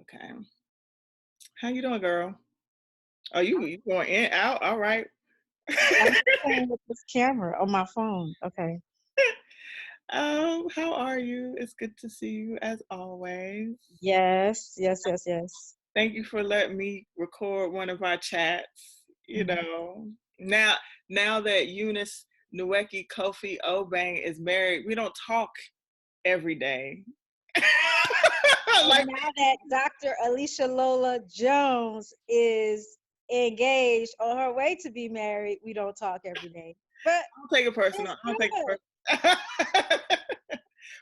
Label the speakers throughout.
Speaker 1: Okay. How you doing, girl? Oh, you going in, out? All right.
Speaker 2: I'm playing with this camera on my phone. Okay.
Speaker 1: How are you? It's good to see you as always.
Speaker 2: Yes, yes, yes, yes.
Speaker 1: Thank you for letting me record one of our chats.
Speaker 2: Mhm.
Speaker 1: Now now that Eunice Nuekie Kofi Obang is married, we don't talk every day. Like,
Speaker 2: And now that Dr. Alicia Lola Jones is engaged on her way to be married, we don't talk every day. But
Speaker 1: I don't take it personal.
Speaker 2: it's
Speaker 1: I don't take
Speaker 2: good.
Speaker 1: it personal.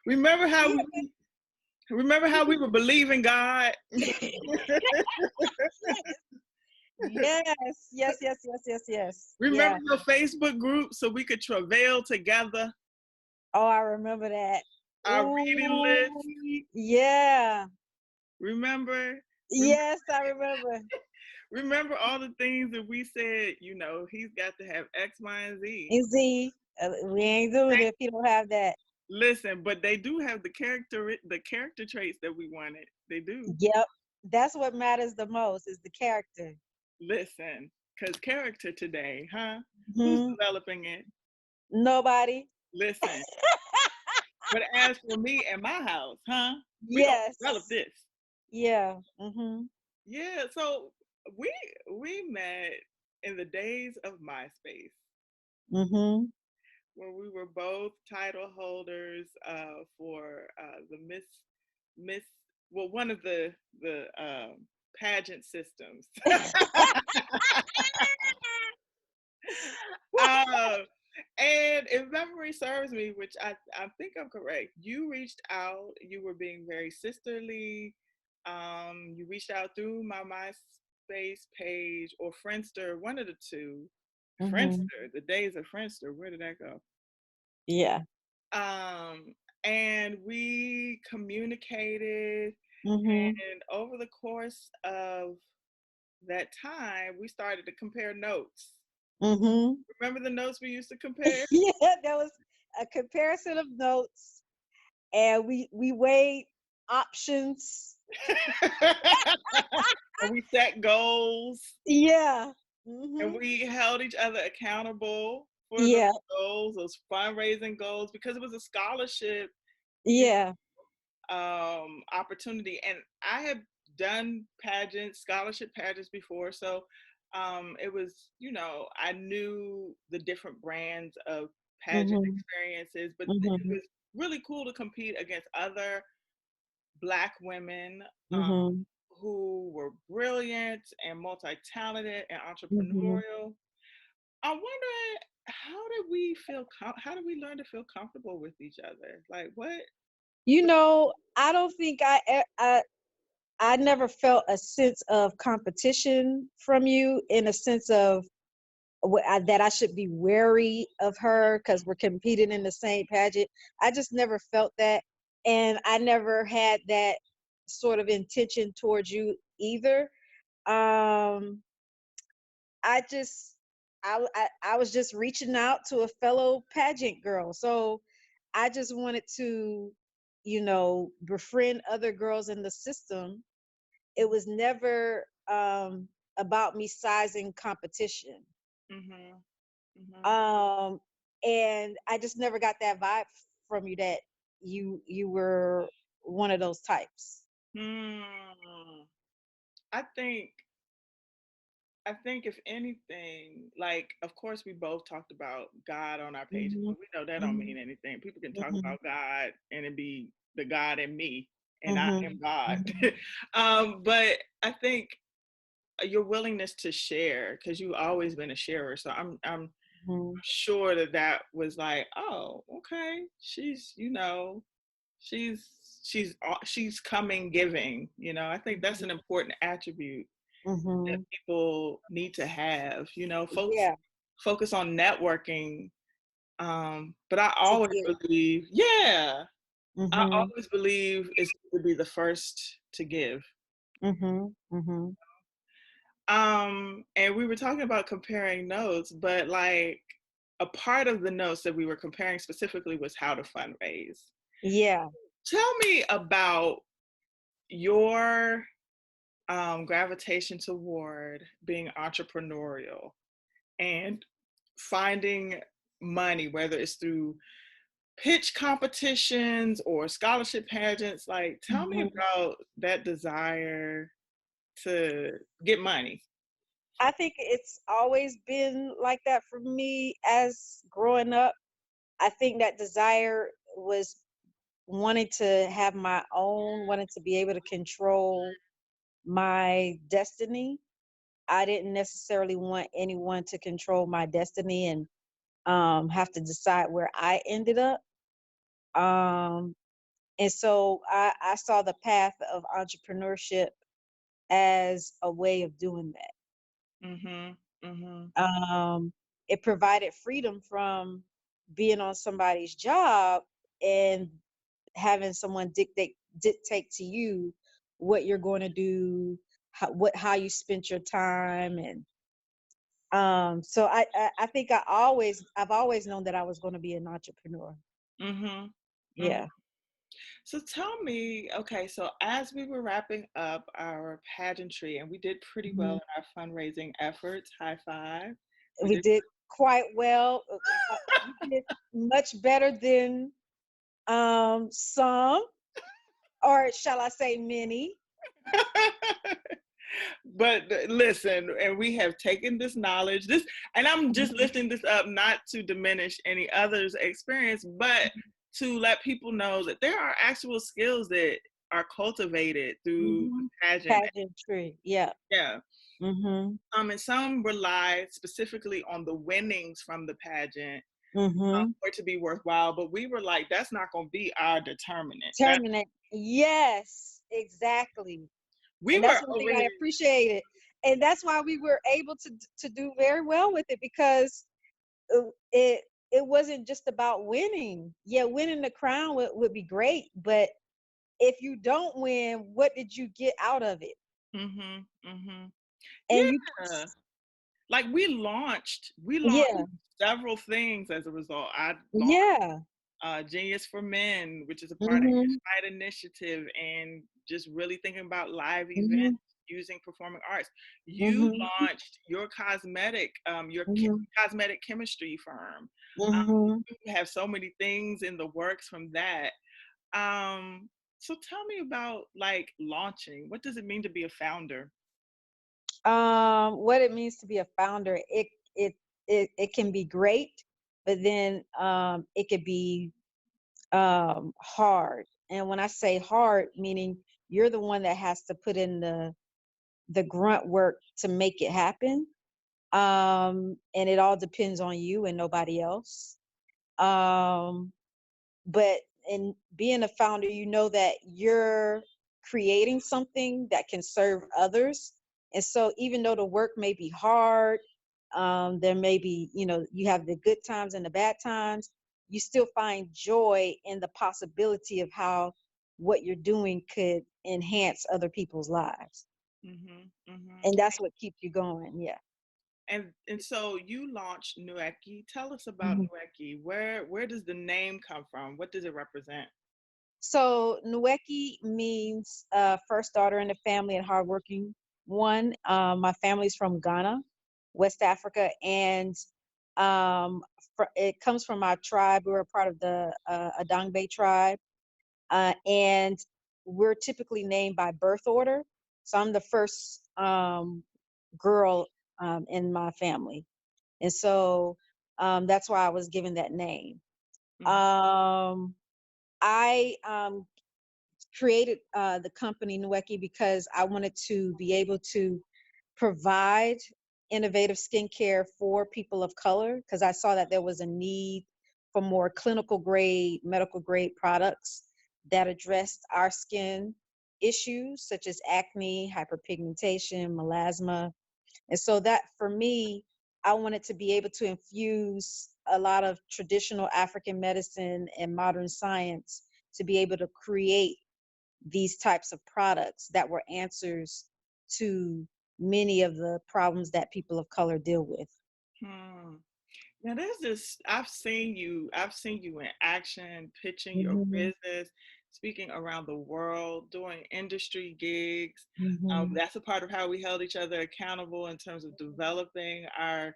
Speaker 1: remember how we
Speaker 2: Yeah.
Speaker 1: remember how we were believing God?
Speaker 2: Yes, yes, yes, yes, yes, yes.
Speaker 1: Remember
Speaker 2: Yeah.
Speaker 1: your Facebook group so we could travail together?
Speaker 2: Oh, I remember that.
Speaker 1: Our reading list.
Speaker 2: Ooh, yeah.
Speaker 1: Remember? Rem-
Speaker 2: Yes, I remember.
Speaker 1: Remember all the things that we said, he's got to have X, Y, and Z.
Speaker 2: Easy. We ain't doing it if you don't have that.
Speaker 1: Listen, but they do have the character traits that we wanted. They do.
Speaker 2: Yep. That's what matters the most is the character.
Speaker 1: Listen, because character today, huh? Who's
Speaker 2: Hmm.
Speaker 1: developing it?
Speaker 2: Nobody.
Speaker 1: Listen. But as for me and my house, huh? We gonna develop
Speaker 2: Yes.
Speaker 1: this.
Speaker 2: Yeah. Hmm.
Speaker 1: Yeah, so we we met in the days of MySpace,
Speaker 2: Hmm.
Speaker 1: where we were both title holders for the Miss well, one of the pageant systems. uh, and if memory serves me, which I think I'm correct, you reached out. You were being very sisterly. You reached out through my MySpace page or Friendster, one of the two.
Speaker 2: Hmm.
Speaker 1: Friendster, the days of Friendster. Where did that go?
Speaker 2: Yeah.
Speaker 1: Um, and we communicated,
Speaker 2: Hmm.
Speaker 1: and over the course of that time, we started to compare notes.
Speaker 2: Hmm.
Speaker 1: Remember the notes we used to compare?
Speaker 2: Yeah, there was a comparison of notes and we weighed options.
Speaker 1: And we set goals,
Speaker 2: Yeah.
Speaker 1: and
Speaker 2: Hmm.
Speaker 1: we held each other accountable for those
Speaker 2: Yeah.
Speaker 1: goals, those fundraising goals, because it was a scholarship, you
Speaker 2: Yeah.
Speaker 1: opportunity. And I had done pageants, scholarship pageants before, so it was, I knew the different brands of pageant
Speaker 2: Hmm.
Speaker 1: experiences, but it
Speaker 2: Hmm.
Speaker 1: was really cool to compete against other Black women
Speaker 2: Hmm.
Speaker 1: who were brilliant and multi-talented and
Speaker 2: Hmm.
Speaker 1: entrepreneurial. I wonder, how did we learn to feel comfortable with each other? Like, what?
Speaker 2: I don't think I never felt a sense of competition from you in a sense of that I should be wary of her because we're competing in the same pageant. I just never felt that. And I never had that sort of intention towards you either. Um, I just, I was just reaching out to a fellow pageant girl. So I just wanted to, befriend other girls in the system. It was never about me sizing competition.
Speaker 1: Mhm. Mhm.
Speaker 2: Um, and I just never got that vibe from you that you were one of those types.
Speaker 1: Hmm. I think I think if anything, like, of course we both talked about God on our pages,
Speaker 2: Hmm.
Speaker 1: but we know that don't
Speaker 2: Hmm.
Speaker 1: mean anything. People can talk
Speaker 2: Hmm.
Speaker 1: about God and it be the God in me, and I am
Speaker 2: Hmm.
Speaker 1: God.
Speaker 2: Hmm.
Speaker 1: But I think your willingness to share, because you've always been a sharer. So I'm
Speaker 2: Hmm.
Speaker 1: sure that was like, oh, okay, she's she's coming giving. I think that's an important attribute that
Speaker 2: Hmm.
Speaker 1: people need to have. Folks
Speaker 2: Yeah,
Speaker 1: focus on networking, but I
Speaker 2: to
Speaker 1: always
Speaker 2: give.
Speaker 1: believe, yeah, I
Speaker 2: Hmm.
Speaker 1: always believe it's to be the first to give.
Speaker 2: Hmm. Hmm.
Speaker 1: And we were talking about comparing notes, but like a part of the notes that we were comparing specifically was how to fundraise.
Speaker 2: Yeah.
Speaker 1: Tell me about your gravitation toward being entrepreneurial and finding money, whether it's through pitch competitions or scholarship pageants. Like, tell me
Speaker 2: Mhm.
Speaker 1: about that desire to get money.
Speaker 2: I think it's always been like that for me as growing up. I think that desire was wanting to have my own, wanting to be able to control my destiny. I didn't necessarily want anyone to control my destiny and have to decide where I ended up. Um, and so I saw the path of entrepreneurship as a way of doing
Speaker 1: Mhm. Mhm.
Speaker 2: that. It provided freedom from being on somebody's job and having someone dictate to you what you're going to do, how you spent your time, and so I think I've always known that I was going to be an entrepreneur.
Speaker 1: Mhm. Mhm.
Speaker 2: Yeah.
Speaker 1: So tell me, okay, so as we were wrapping up our pageantry and we did pretty well
Speaker 2: Mhm.
Speaker 1: in our fundraising efforts, high five. We
Speaker 2: We
Speaker 1: did.
Speaker 2: did quite well. We did much better than some, or shall I say many.
Speaker 1: But listen, and we have taken this knowledge, this, and I'm just
Speaker 2: Mhm.
Speaker 1: lifting this up not to diminish any others' experience, but to let people know that there are actual skills that are cultivated through
Speaker 2: Mhm.
Speaker 1: pageant.
Speaker 2: Pageantry. Yeah.
Speaker 1: Yeah.
Speaker 2: Mhm.
Speaker 1: And some rely specifically on the winnings from the pageant
Speaker 2: Mhm.
Speaker 1: for it to be worthwhile. But we were like, that's not going to be our determinant. That
Speaker 2: Terminate. Yes, exactly.
Speaker 1: we
Speaker 2: And
Speaker 1: were
Speaker 2: that's one
Speaker 1: over
Speaker 2: thing
Speaker 1: here.
Speaker 2: I appreciated. And that's why we were able to do very well with it, because it it wasn't just about winning. Yeah, winning the crown would be great, but if you don't win, what did you get out of it?
Speaker 1: Hmm. Hmm.
Speaker 2: And you
Speaker 1: Yeah. Like we launched
Speaker 2: yeah,
Speaker 1: several things as a result. I launched
Speaker 2: yeah.
Speaker 1: Genius for Men, which is a part of
Speaker 2: Mhm.
Speaker 1: Ignite Initiative, and just really thinking about live events
Speaker 2: Mhm.
Speaker 1: using performing arts. You
Speaker 2: Mhm.
Speaker 1: launched your
Speaker 2: Mhm.
Speaker 1: cosmetic chemistry firm. Um,
Speaker 2: Mhm.
Speaker 1: you have so many things in the works from that. Um, so tell me about like launching. What does it mean to be a founder?
Speaker 2: What it means to be a founder, it it can be great, but then it could be hard. And when I say hard, meaning you're the one that has to put in the grunt work to make it happen. And it all depends on you and nobody else. Um, but in being a founder, you know that you're creating something that can serve others. And so even though the work may be hard, there may be, you have the good times and the bad times, you still find joy in the possibility of how what you're doing could enhance other people's lives.
Speaker 1: Hmm. Hmm.
Speaker 2: And that's what keeps you going. Yeah.
Speaker 1: And so you launched Nuekie. Tell us about Nuekie. Where does the name come from? What does it represent?
Speaker 2: So Nueki means first daughter in the family and hardworking one. My family's from Ghana, West Africa, and it comes from our tribe. We're a part of the Adangbe tribe, and we're typically named by birth order. So I'm the first girl in my family, and so that's why I was given that name.
Speaker 1: Hmm.
Speaker 2: Um, I created the company Nueki because I wanted to be able to provide innovative skincare for people of color, because I saw that there was a need for more clinical grade, medical grade products that addressed our skin issues such as acne, hyperpigmentation, melasma. And so that for me, I wanted to be able to infuse a lot of traditional African medicine and modern science to be able to create these types of products that were answers to many of the problems that people of color deal with.
Speaker 1: Hmm. Now there's this. I've seen you. I've seen you in action, pitching your
Speaker 2: Mhm.
Speaker 1: business. speaking around the world, doing industry gigs.
Speaker 2: Mhm.
Speaker 1: That's a part of how we held each other accountable in terms of developing our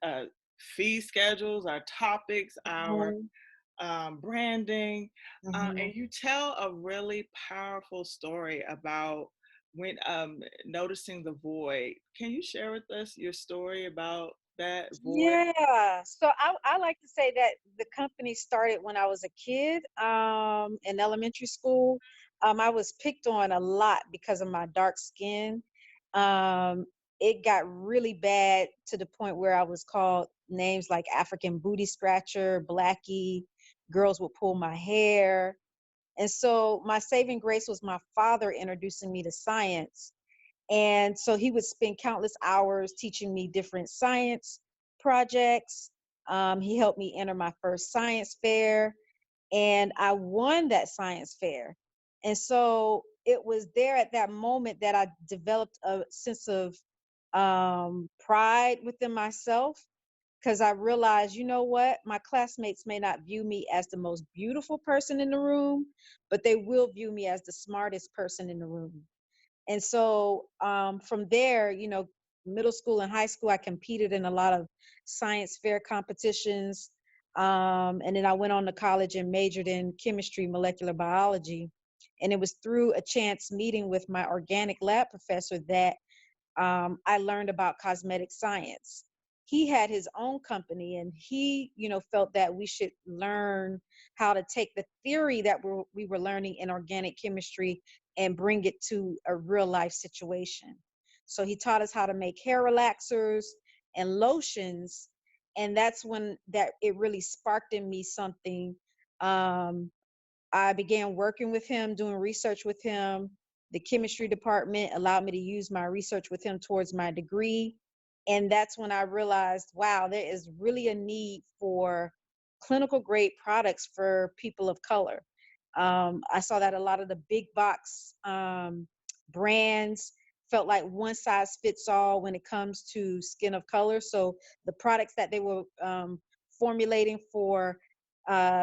Speaker 1: uh, fee schedules, our topics, our
Speaker 2: Mhm.
Speaker 1: branding.
Speaker 2: Mhm.
Speaker 1: And you tell a really powerful story about when noticing the void. Can you share with us your story about that void?
Speaker 2: Yeah. So I like to say that the company started when I was a kid, in elementary school. I was picked on a lot because of my dark skin. Um, it got really bad to the point where I was called names like African booty scratcher, Blackie. Girls would pull my hair. And so my saving grace was my father introducing me to science. And so he would spend countless hours teaching me different science projects. He helped me enter my first science fair, and I won that science fair. And so it was there at that moment that I developed a sense of pride within myself, because I realized, you know what, my classmates may not view me as the most beautiful person in the room, but they will view me as the smartest person in the room. And so from there, middle school and high school, I competed in a lot of science fair competitions. And then I went on to college and majored in chemistry, molecular biology. And it was through a chance meeting with my organic lab professor that I learned about cosmetic science. He had his own company, and he, felt that we should learn how to take the theory that we were learning in organic chemistry and bring it to a real life situation. So he taught us how to make hair relaxers and lotions, and that's when that it really sparked in me something. Um, I began working with him, doing research with him. The chemistry department allowed me to use my research with him towards my degree. And that's when I realized, wow, there is really a need for clinical grade products for people of color. I saw that a lot of the big box brands felt like one size fits all when it comes to skin of color. So the products that they were formulating for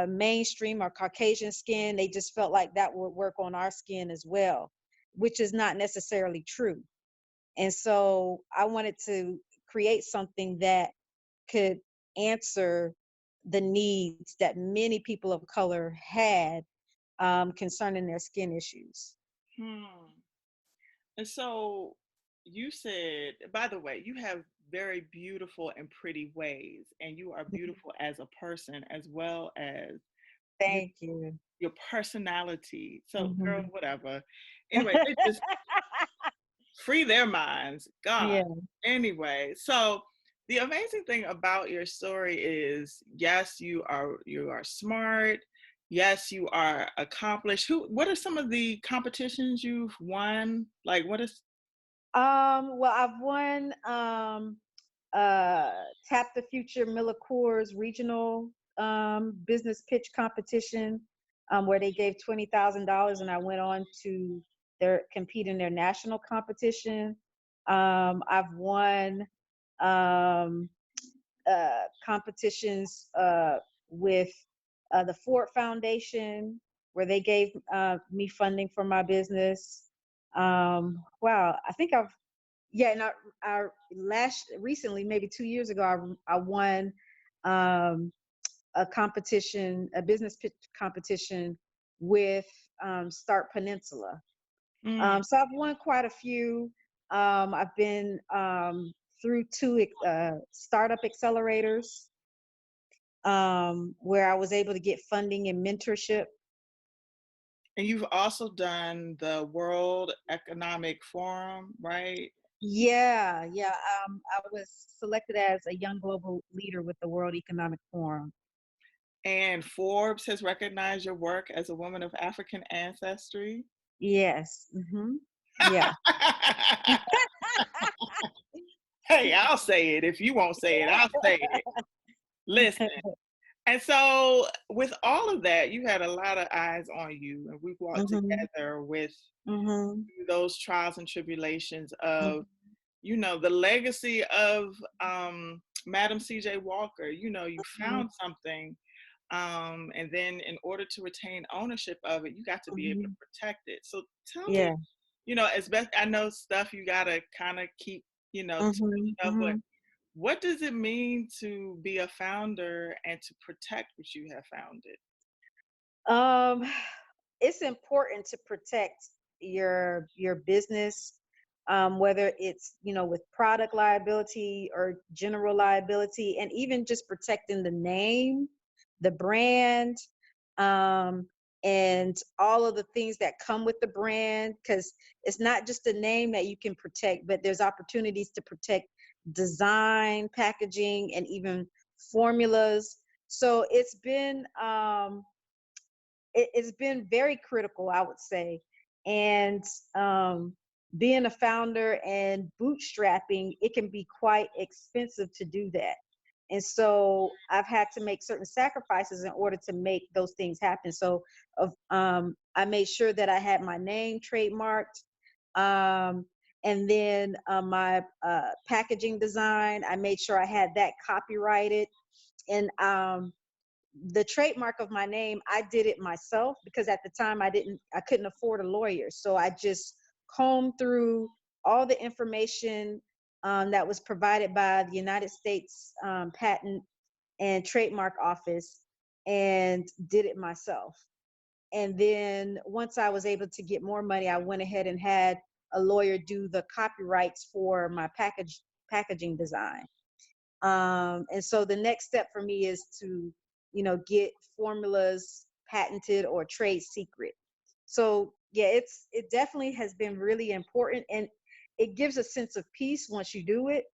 Speaker 2: mainstream or Caucasian skin, they just felt like that would work on our skin as well, which is not necessarily true. And so I wanted to create something that could answer the needs that many people of color had concerning their skin issues.
Speaker 1: Hmm. And so you said, by the way, you have very beautiful and pretty ways, and you are beautiful as a person as well as you
Speaker 2: Thank you.
Speaker 1: your personality. So, girl,
Speaker 2: Hmm.
Speaker 1: whatever. Anyway, they just free their minds. God.
Speaker 2: Yeah.
Speaker 1: Anyway, so the amazing thing about your story is yes, you are smart. Yes, you are accomplished. What are some of the competitions you've won? Like what is
Speaker 2: Well, I've won uh, Tap the Future Miller Coors regional business pitch competition, where they gave $20,000, and I went on to compete in their national competition. I've won um, competitions with the Ford Foundation, where they gave me funding for my business. Wow, I think I've yeah, and I last recently, maybe 2 years ago, I won um, a competition, a business pitch competition with Start Peninsula.
Speaker 1: mm,
Speaker 2: So I've won quite a few. I've been through two startup accelerators, where I was able to get funding and mentorship.
Speaker 1: and you've also done the World Economic Forum, right?
Speaker 2: Yeah, yeah. I was selected as a young global leader with the World Economic Forum.
Speaker 1: And Forbes has recognized your work as a woman of African ancestry.
Speaker 2: Yes. Yeah.
Speaker 1: Hey, I'll say it. If you won't say it, I'll say it. Listen. And so, with all of that, you had a lot of eyes on you, and we walked
Speaker 2: Mhm.
Speaker 1: together with
Speaker 2: Mhm.
Speaker 1: those trials and tribulations of,
Speaker 2: Mhm.
Speaker 1: the legacy of Madam C.J. Walker. You
Speaker 2: Mhm.
Speaker 1: found something And then in order to retain ownership of it, you got to be able to
Speaker 2: Mhm.
Speaker 1: protect it. So tell me,
Speaker 2: Yeah.
Speaker 1: as best I know stuff you gotta kind of keep, to
Speaker 2: Mhm.
Speaker 1: yourself, but
Speaker 2: Mhm.
Speaker 1: what does it mean to be a founder and to protect what you have founded?
Speaker 2: Um, it's important to protect your business, whether it's with product liability or general liability, and even just protecting the name, the brand, um, and all of the things that come with the brand. Because it's not just the name that you can protect, but there's opportunities to protect design, packaging, and even formulas. So it's been very critical, I would say. And being a founder and bootstrapping, it can be quite expensive to do that. And so I've had to make certain sacrifices in order to make those things happen. So I made sure that I had my name trademarked. Um, and then my packaging design, I made sure I had that copyrighted. And the trademark of my name, I did it myself because at the time I couldn't afford a lawyer. So I just combed through all the information that was provided by the United States Patent and Trademark Office and did it myself. And then once I was able to get more money, I went ahead and had a lawyer do the copyrights for my packaging design. And so the next step for me is to, get formulas patented or trade secret. So yeah, it definitely has been really important, and it gives a sense of peace once you do it,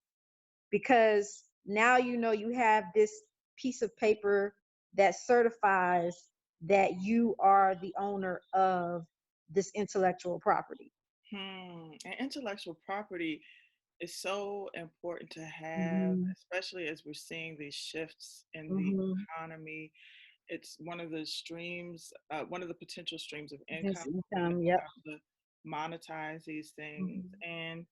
Speaker 2: because now you have this piece of paper that certifies that you are the owner of this intellectual property.
Speaker 1: And intellectual property is so important to have,
Speaker 2: Hmm.
Speaker 1: especially as we're seeing these shifts in the
Speaker 2: Hmm.
Speaker 1: economy. It's one of the streams, one of the potential streams of income,
Speaker 2: This
Speaker 1: being
Speaker 2: income, yep.
Speaker 1: able to monetize these things.
Speaker 2: Hmm.
Speaker 1: And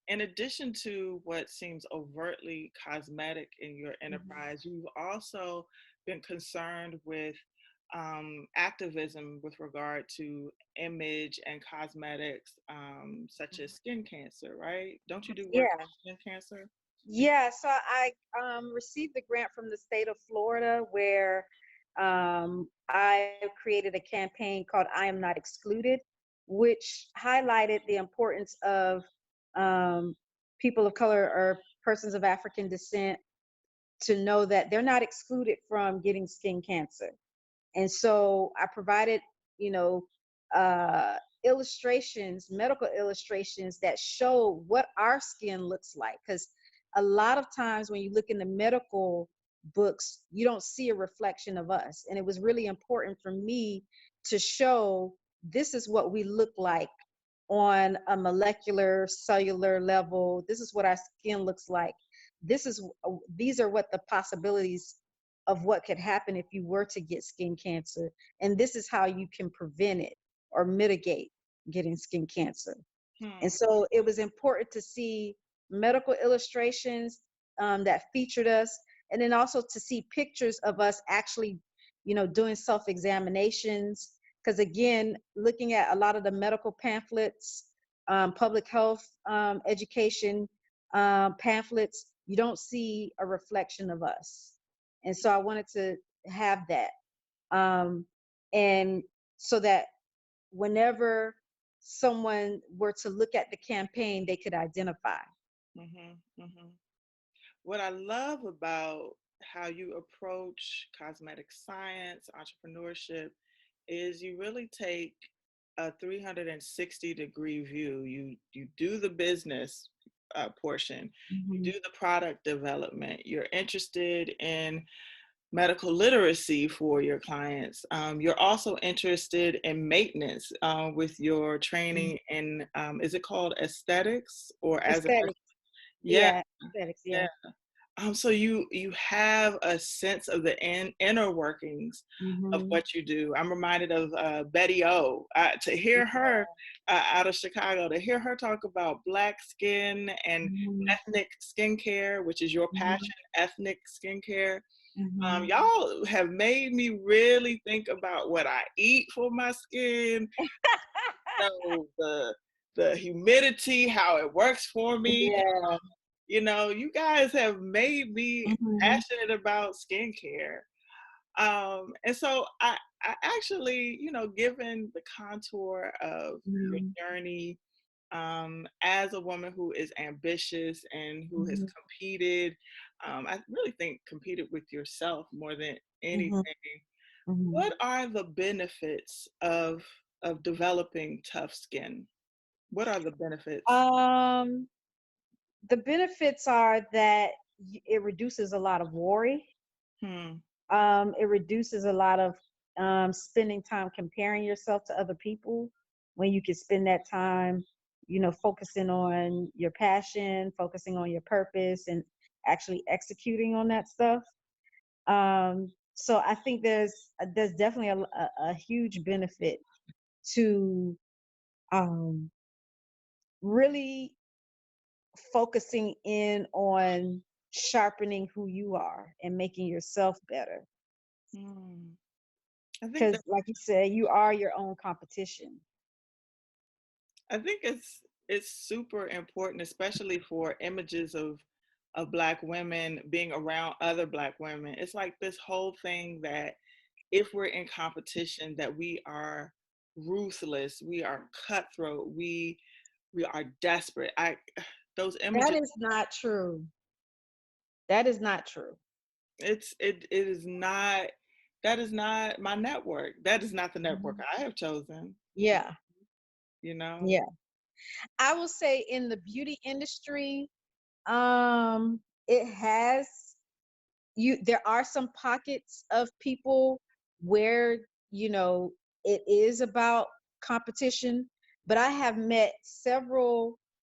Speaker 1: in addition to what seems overtly cosmetic in your
Speaker 2: Hmm.
Speaker 1: enterprise, you've also been concerned with activism with regard to image and cosmetics, such as skin cancer, right? Don't you do work
Speaker 2: Yeah.
Speaker 1: on skin cancer?
Speaker 2: Yeah, so I received a grant from the state of Florida where I created a campaign called I Am Not Excluded, which highlighted the importance of um, people of color or persons of African descent to know that they're not excluded from getting skin cancer. And so I provided, you know, illustrations, medical illustrations that show what our skin looks like. Because a lot of times when you look in the medical books, you don't see a reflection of us. And it was really important for me to show this is what we look like on a molecular cellular level. This is what our skin looks like. These are what the possibilities of what could happen if you were to get skin cancer, and this is how you can prevent it or mitigate getting skin cancer. And
Speaker 1: Hmm.
Speaker 2: so it was important to see medical illustrations that featured us, and then also to see pictures of us actually, doing self-examinations. Because again, looking at a lot of the medical pamphlets, public health education pamphlets, you don't see a reflection of us. And so I wanted to have that. Um, and so that whenever someone were to look at the campaign, they could identify.
Speaker 1: Hmm. Hmm. What I love about how you approach cosmetic science, entrepreneurship, is you really take a 360-degree view. You do the business portion, you
Speaker 2: Mhm.
Speaker 1: do the product development. You're interested in medical literacy for your clients. You're also interested in maintenance with your
Speaker 2: Mhm.
Speaker 1: training in, is it called aesthetics or as an,
Speaker 2: Aesthetics,
Speaker 1: yeah,
Speaker 2: yeah, aesthetics,
Speaker 1: yeah.
Speaker 2: yeah.
Speaker 1: So you have a sense of the inner workings of
Speaker 2: Hmm.
Speaker 1: what you do. I'm reminded of Betty O. To hear her out of Chicago, to hear her talk about Black skin and
Speaker 2: Hmm.
Speaker 1: ethnic skincare, which is your
Speaker 2: Hmm.
Speaker 1: passion, ethnic skincare.
Speaker 2: Mhm.
Speaker 1: Y'all have made me really think about what I eat for my skin, the humidity, how it works for me.
Speaker 2: Yeah.
Speaker 1: You guys have made me
Speaker 2: Mhm.
Speaker 1: passionate about skincare. And so I actually, given the contour of your
Speaker 2: Mhm.
Speaker 1: journey, as a woman who is ambitious and who has
Speaker 2: Mhm.
Speaker 1: competed, I really think competed with yourself more than
Speaker 2: Mhm.
Speaker 1: anything.
Speaker 2: Mhm.
Speaker 1: What are the benefits of developing tough skin? What are the benefits?
Speaker 2: Um, the benefits are that it reduces a lot of worry.
Speaker 1: Hmm.
Speaker 2: It reduces a lot of spending time comparing yourself to other people when you can spend that time, focusing on your passion, focusing on your purpose, and actually executing on that stuff. So I think there's definitely a huge benefit to um, really focusing in on sharpening who you are and making yourself better.
Speaker 1: Hmm. I think
Speaker 2: Because, like you said, you are your own competition.
Speaker 1: I think it's super important, especially for images of black women being around other black women. It's like this whole thing that if we're in competition, that we are ruthless, we are cutthroat, we are desperate. I those
Speaker 2: That
Speaker 1: images,
Speaker 2: is not true. That is not true.
Speaker 1: it is not, that is not my network. That is not the network
Speaker 2: Mhm.
Speaker 1: I have chosen,
Speaker 2: Yeah,
Speaker 1: you know?
Speaker 2: yeah. I will say in the beauty industry, um, it has there are some pockets of people where you know it is about competition, but I have met several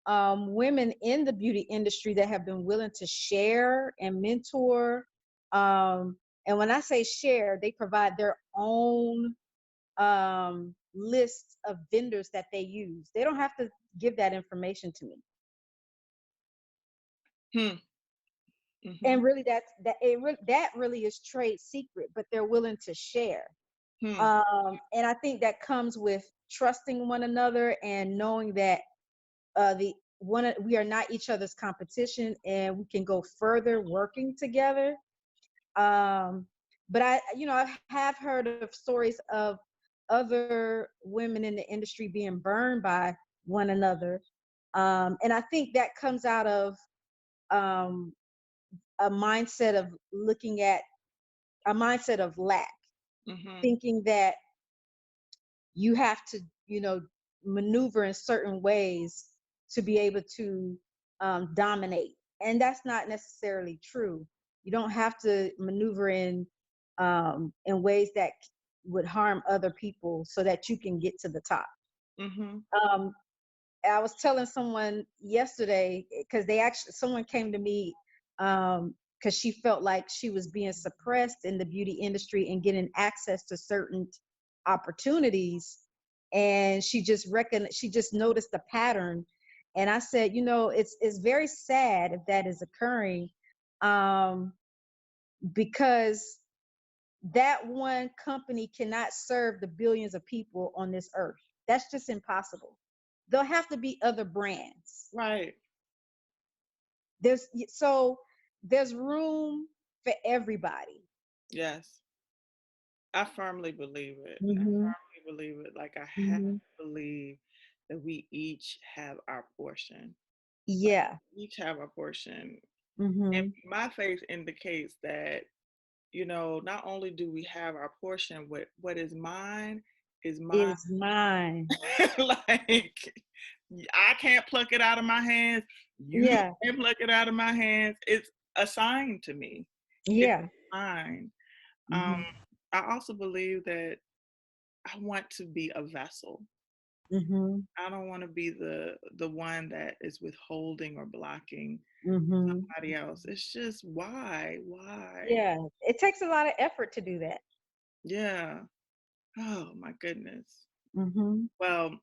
Speaker 2: women in the beauty industry that have been willing to share and mentor, um, and when I say share, they provide their own list of vendors that they use. They don't have to give that information to me,
Speaker 1: Hmm. Hmm.
Speaker 2: and really that really is trade secret, but they're willing to share.
Speaker 1: Hmm.
Speaker 2: And I think that comes with trusting one another and knowing that the one we are not each other's competition and we can go further working together. um but I have heard of stories of other women in the industry being burned by one another. And I think that comes out of um a mindset of looking at a mindset of lack,
Speaker 1: Hmm.
Speaker 2: thinking that you have to, maneuver in certain ways to be able to dominate. And that's not necessarily true. You don't have to maneuver in ways that would harm other people so that you can get to the top.
Speaker 1: Hmm.
Speaker 2: Um, I was telling someone yesterday because someone came to me because she felt like she was being suppressed in the beauty industry and getting access to certain opportunities, and she just noticed the pattern. And I said, it's very sad if that is occurring, um, because that one company cannot serve the billions of people on this earth. That's just impossible. There'll have to be other brands.
Speaker 1: Right.
Speaker 2: There's so there's room for everybody.
Speaker 1: Yes. I firmly believe it. I
Speaker 2: Hmm.
Speaker 1: firmly believe it. Like I have
Speaker 2: Hmm.
Speaker 1: to believe that we each have our portion.
Speaker 2: Yeah.
Speaker 1: Each have our portion. And
Speaker 2: Hmm.
Speaker 1: my faith indicates that, not only do we have our portion, what is mine is mine.
Speaker 2: Is mine.
Speaker 1: Like I can't pluck it out of my hands. You
Speaker 2: Yeah.
Speaker 1: can't pluck it out of my hands. It's assigned to me. It's
Speaker 2: Yeah.
Speaker 1: mine. Um,
Speaker 2: Hmm.
Speaker 1: I also believe that I want to be a vessel.
Speaker 2: Hmm.
Speaker 1: I don't want to be the one that is withholding or blocking
Speaker 2: Hmm.
Speaker 1: somebody else. It's just why? Why?
Speaker 2: Yeah. It takes a lot of effort to do that.
Speaker 1: Yeah. Oh my goodness.
Speaker 2: Hmm.
Speaker 1: Well,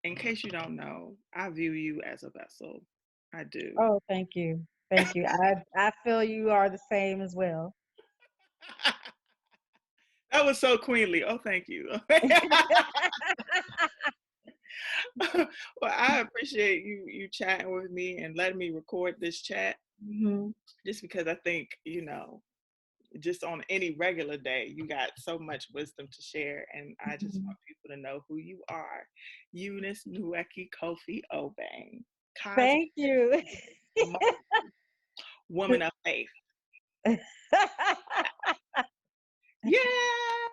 Speaker 1: in case you don't know, I view you as a vessel. I do.
Speaker 2: Oh, thank you. Thank you. I feel you are the same as well.
Speaker 1: That was so queenly. Oh, thank you. Well, I appreciate you chatting with me and letting me record this chat,
Speaker 2: Mhm.
Speaker 1: just because I think, just on any regular day, you got so much wisdom to share. And I just
Speaker 2: Mhm.
Speaker 1: want people to know who you are. Eunice Nuekie Kofi Obang, cosmetic
Speaker 2: Thank you.
Speaker 1: woman of faith. Yeah.